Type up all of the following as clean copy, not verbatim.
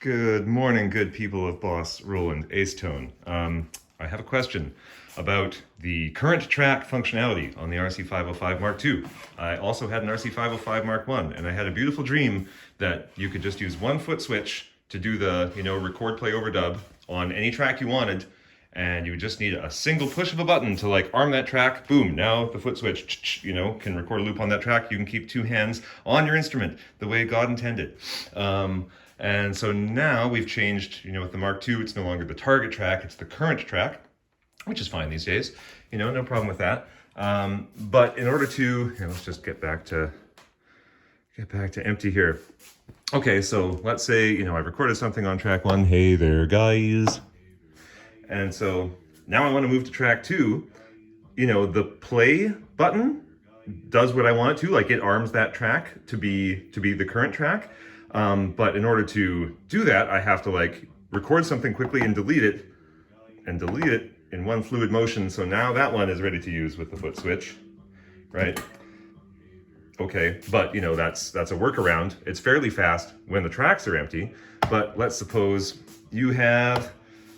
Good morning, good people of Boss Roland Acetone. I have a question about the current track functionality on the RC-505 Mark II. I also had an RC-505 Mark I, and I had a beautiful dream that you could just use one foot switch to do the, record, play, overdub on any track you wanted, and you would just need a single push of a button to like arm that track. Boom, now the foot switch, can record a loop on that track. You can keep two hands on your instrument the way God intended. And so now we've changed, with the Mark II, it's no longer the target track, it's the current track, which is fine these days, no problem with that. But in order to, let's just get back to empty here. Okay, so let's say, I've recorded something on track one. Hey there, guys. And so now I want to move to track two. The play button does what I want it to, like it arms that track to be the current track. But in order to do that, I have to record something quickly and delete it in one fluid motion. So now that one is ready to use with the foot switch, right? Okay, but that's a workaround. It's fairly fast when the tracks are empty, but let's suppose you have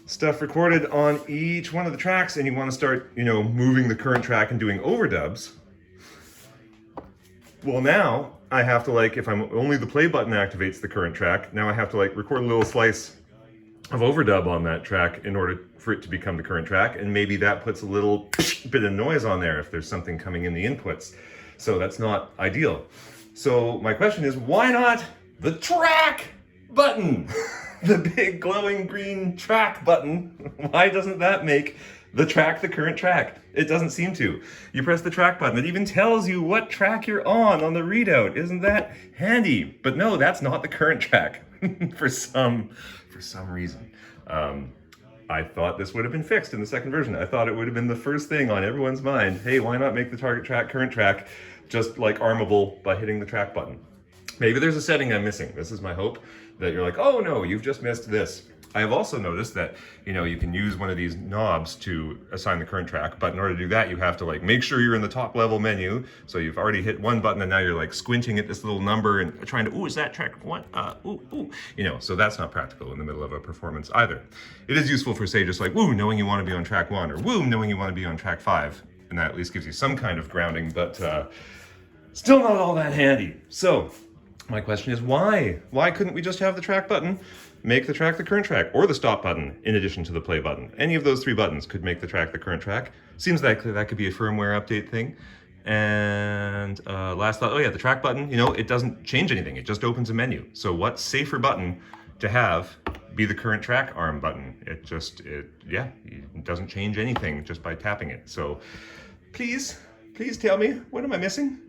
stuff recorded on each one of the tracks and you want to start, moving the current track and doing overdubs. Well, now I have to if I'm only the play button activates the current track, now I have to record a little slice of overdub on that track in order for it to become the current track. And maybe that puts a little bit of noise on there if there's something coming in the inputs. So that's not ideal. So my question is, why not the track button? The big glowing green track button. Why doesn't that make the track the current track? It doesn't seem to. You press the track button, it even tells you what track you're on the readout. Isn't that handy? But no, that's not the current track for some reason. I thought this would have been fixed in the second version. I thought it would have been the first thing on everyone's mind. Hey, why not make the target track current track just armable by hitting the track button? Maybe there's a setting I'm missing. This is my hope, that you're like, oh no, you've just missed this. I have also noticed that, you can use one of these knobs to assign the current track, but in order to do that, you have to make sure you're in the top level menu. So you've already hit one button and now you're squinting at this little number and trying to, ooh, is that track one? So that's not practical in the middle of a performance either. It is useful for say just woo, knowing you want to be on track one, or woo, knowing you want to be on track 5. And that at least gives you some kind of grounding, but still not all that handy. So my question is why? Why couldn't we just have the track button make the track the current track, or the stop button in addition to the play button? Any of those 3 buttons could make the track the current track. Seems like that could be a firmware update thing. And last thought, oh yeah, the track button, it doesn't change anything. It just opens a menu. So what safer button to have be the current track arm button? It doesn't change anything just by tapping it. So please tell me, what am I missing?